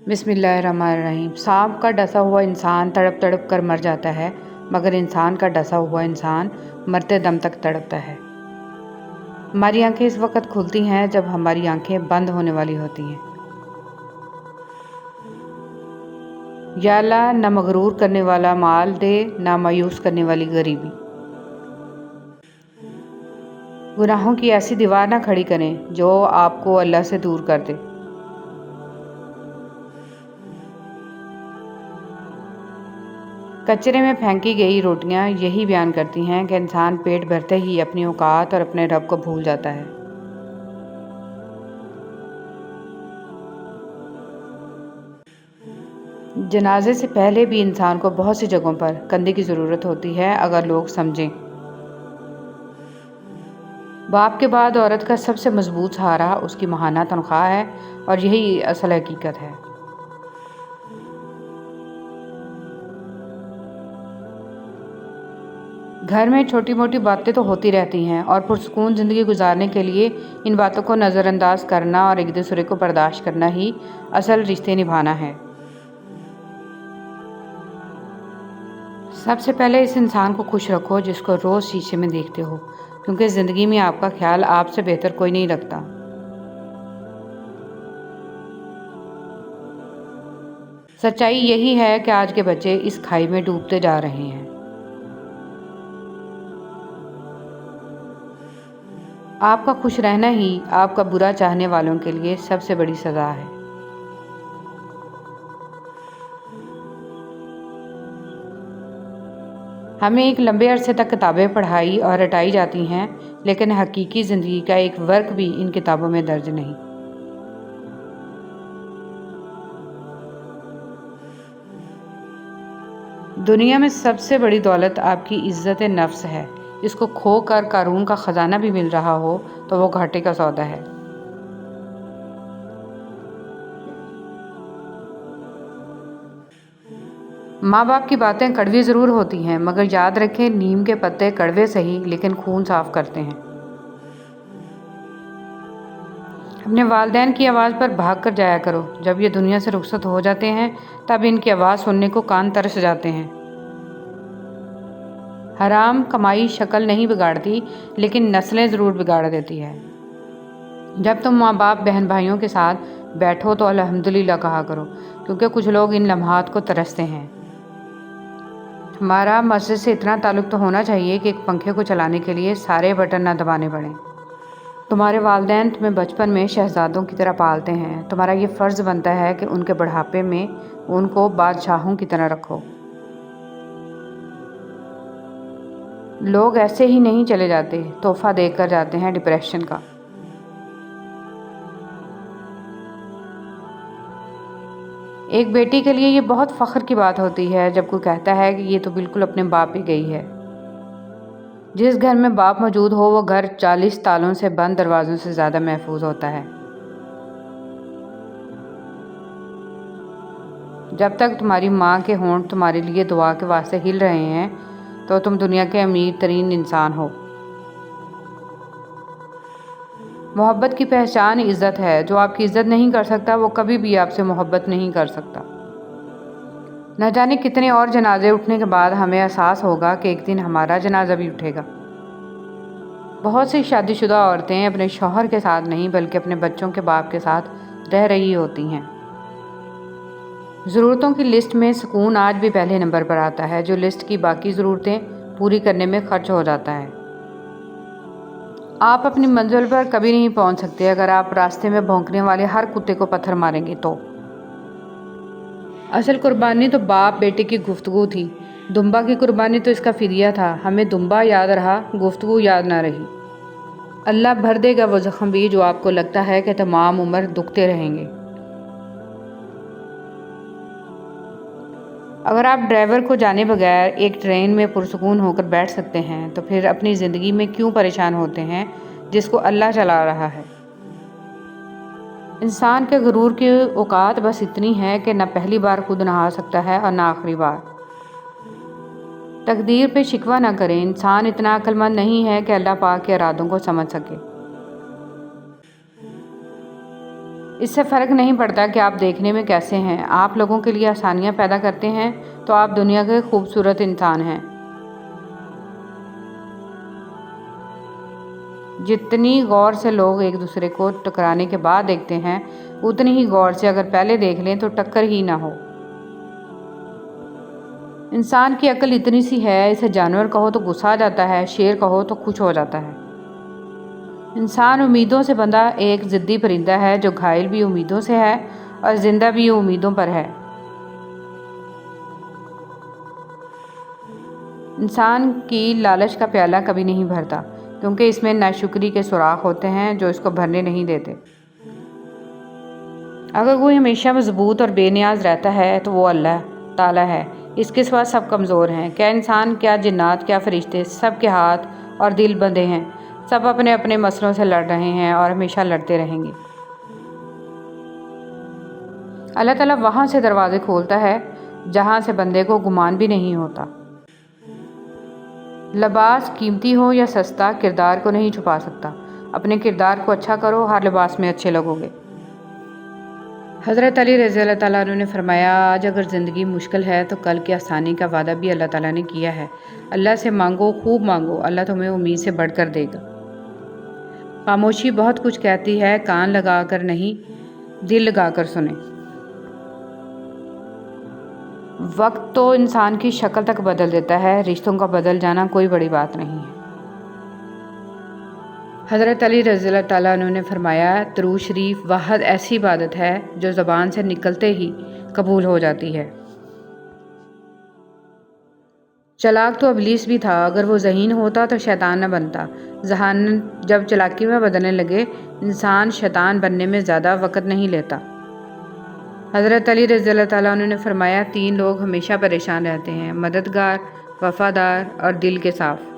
बिस्मिल्लाहिर्रहमानिर्रहीम। सांप का डसा हुआ इंसान तड़प तड़प कर मर जाता है, मगर इंसान का डसा हुआ इंसान मरते दम तक तड़पता है। हमारी आंखें इस वक्त खुलती हैं जब हमारी आंखें बंद होने वाली होती हैं। या अल्लाह, न मगरूर करने वाला माल दे, ना मायूस करने वाली गरीबी। गुनाहों की ऐसी दीवार ना खड़ी करें जो आपको अल्लाह से दूर कर दे। कचरे में फेंकी गई रोटियां यही बयान करती हैं कि इंसान पेट भरते ही अपनी औकात और अपने रब को भूल जाता है। जनाजे से पहले भी इंसान को बहुत सी जगहों पर कंधे की ज़रूरत होती है, अगर लोग समझें। बाप के बाद औरत का सबसे मजबूत सहारा उसकी माहाना तनख्वाह है, और यही असल हकीकत है। घर में छोटी मोटी बातें तो होती रहती हैं, और पुरसुकून ज़िंदगी गुजारने के लिए इन बातों को नज़रअंदाज करना और एक दूसरे को बर्दाश्त करना ही असल रिश्ते निभाना है। सबसे पहले इस इंसान को खुश रखो जिसको रोज़ शीशे में देखते हो, क्योंकि ज़िंदगी में आपका ख्याल आपसे बेहतर कोई नहीं रखता। सच्चाई यही है कि आज के बच्चे इस खाई में डूबते जा रहे हैं। आपका खुश रहना ही आपका बुरा चाहने वालों के लिए सबसे बड़ी सज़ा है। हमें एक लंबे अरसे तक किताबें पढ़ाई और रटाई जाती हैं, लेकिन हकीकी ज़िंदगी का एक वर्क भी इन किताबों में दर्ज नहीं। दुनिया में सबसे बड़ी दौलत आपकी इज़्ज़त नफ्स है। इसको खो कर कारून का ख़जाना भी मिल रहा हो तो वो घाटे का सौदा है। माँ बाप की बातें कड़वी ज़रूर होती हैं, मगर याद रखें, नीम के पत्ते कड़वे सही लेकिन खून साफ़ करते हैं। अपने वालिदैन की आवाज़ पर भाग कर जाया करो। जब ये दुनिया से रुखसत हो जाते हैं तब इनकी आवाज़ सुनने को कान तरस जाते हैं। हराम कमाई शक्ल नहीं बिगाड़ती, लेकिन नस्लें ज़रूर बिगाड़ देती है। जब तुम माँ बाप बहन भाइयों के साथ बैठो तो अल्हम्दुलिल्लाह कहा करो, क्योंकि कुछ लोग इन लम्हात को तरसते हैं। हमारा मस्जिद से इतना ताल्लुक़ तो होना चाहिए कि एक पंखे को चलाने के लिए सारे बटन ना दबाने पड़ें। तुम्हारे वालिदैन तुम्हें बचपन में शहज़ादों की तरह पालते हैं। तुम्हारा ये फ़र्ज़ बनता है कि उनके बुढ़ापे में उनको बादशाहों की तरह रखो। लोग ऐसे ही नहीं चले जाते, तोहफ़ा देकर जाते हैं डिप्रेशन का। एक बेटी के लिए ये बहुत फ़ख्र की बात होती है जब कोई कहता है कि ये तो बिल्कुल अपने बाप ही गई है। जिस घर में बाप मौजूद हो वो घर 40 तालों से बंद दरवाज़ों से ज़्यादा महफूज होता है। जब तक तुम्हारी माँ के होंठ तुम्हारे लिए दुआ के वास्ते हिल रहे हैं तो तुम दुनिया के अमीर तरीन इंसान हो। मोहब्बत की पहचान इज़्ज़त है। जो आपकी इज़्ज़त नहीं कर सकता वो कभी भी आपसे मोहब्बत नहीं कर सकता। न जाने कितने और जनाजे उठने के बाद हमें एहसास होगा कि एक दिन हमारा जनाजा भी उठेगा। बहुत सी शादीशुदा औरतें अपने शौहर के साथ नहीं बल्कि अपने बच्चों के बाप के साथ रह रही होती हैं। ज़रूरतों की लिस्ट में सुकून आज भी पहले नंबर पर आता है, जो लिस्ट की बाकी ज़रूरतें पूरी करने में खर्च हो जाता है। आप अपनी मंजिल पर कभी नहीं पहुंच सकते अगर आप रास्ते में भौंकने वाले हर कुत्ते को पत्थर मारेंगे तो। असल कुर्बानी तो बाप बेटे की गुफ्तगू थी। दुम्बा की कुर्बानी तो इसका फिदिया था। हमें दुम्बा याद रहा, गुफ्तगू याद ना रही। अल्लाह भर देगा वो ज़ख्म भी जो आपको लगता है कि तमाम उम्र दुखते रहेंगे। अगर आप ड्राइवर को जाने बगैर एक ट्रेन में पुरसुकून होकर बैठ सकते हैं तो फिर अपनी ज़िंदगी में क्यों परेशान होते हैं जिसको अल्लाह चला रहा है। इंसान के गुरूर की औकात बस इतनी है कि न पहली बार खुद नहा सकता है और न आखिरी बार। तकदीर पे शिकवा ना करें। इंसान इतना अक्लमंद नहीं है कि अल्लाह पाक के इरादों को समझ सके। اس سے فرق نہیں پڑتا کہ آپ دیکھنے میں کیسے ہیں، آپ لوگوں کے لیے آسانیاں پیدا کرتے ہیں تو آپ دنیا کے خوبصورت انسان ہیں۔ جتنی غور سے لوگ ایک دوسرے کو ٹکرانے کے بعد دیکھتے ہیں، اتنی ہی غور سے اگر پہلے دیکھ لیں تو ٹکر ہی نہ ہو۔ انسان کی عقل اتنی سی ہے، اسے جانور کہو تو غصہ آ جاتا ہے، شیر کہو تو خوش ہو جاتا ہے۔ انسان امیدوں سے بندھا ایک ضدی پرندہ ہے جو گھائل بھی امیدوں سے ہے اور زندہ بھی امیدوں پر ہے۔ انسان کی لالچ کا پیالہ کبھی نہیں بھرتا، کیونکہ اس میں ناشکری کے سوراخ ہوتے ہیں جو اس کو بھرنے نہیں دیتے۔ اگر کوئی ہمیشہ مضبوط اور بے نیاز رہتا ہے تو وہ اللہ تعالیٰ ہے، اس کے سوا سب کمزور ہیں۔ کیا انسان، کیا جنات، کیا فرشتے، سب کے ہاتھ اور دل بندھے ہیں، سب اپنے اپنے مسئلوں سے لڑ رہے ہیں اور ہمیشہ لڑتے رہیں گے۔ اللہ تعالیٰ وہاں سے دروازے کھولتا ہے جہاں سے بندے کو گمان بھی نہیں ہوتا۔ لباس قیمتی ہو یا سستا، کردار کو نہیں چھپا سکتا۔ اپنے کردار کو اچھا کرو، ہر لباس میں اچھے لگو گے۔ حضرت علی رضی اللہ تعالیٰ عنہ نے فرمایا، آج اگر زندگی مشکل ہے تو کل کی آسانی کا وعدہ بھی اللہ تعالیٰ نے کیا ہے۔ اللہ سے مانگو، خوب مانگو، اللہ تمہیں امید سے بڑھ کر دے گا۔ خاموشی بہت کچھ کہتی ہے، کان لگا کر نہیں، دل لگا کر سنیں۔ وقت تو انسان کی شکل تک بدل دیتا ہے، رشتوں کا بدل جانا کوئی بڑی بات نہیں ہے۔ حضرت علی رضی اللہ تعالیٰ عنہ نے فرمایا، درود شریف واحد ایسی عبادت ہے جو زبان سے نکلتے ہی قبول ہو جاتی ہے۔ چلاک تو ابلیس بھی تھا، اگر وہ ذہین ہوتا تو شیطان نہ بنتا۔ ذہانت جب چلاکی میں بدلنے لگے، انسان شیطان بننے میں زیادہ وقت نہیں لیتا۔ حضرت علی رضی اللہ تعالیٰ عنہ نے فرمایا، 3 لوگ ہمیشہ پریشان رہتے ہیں، مددگار، وفادار اور دل کے صاف۔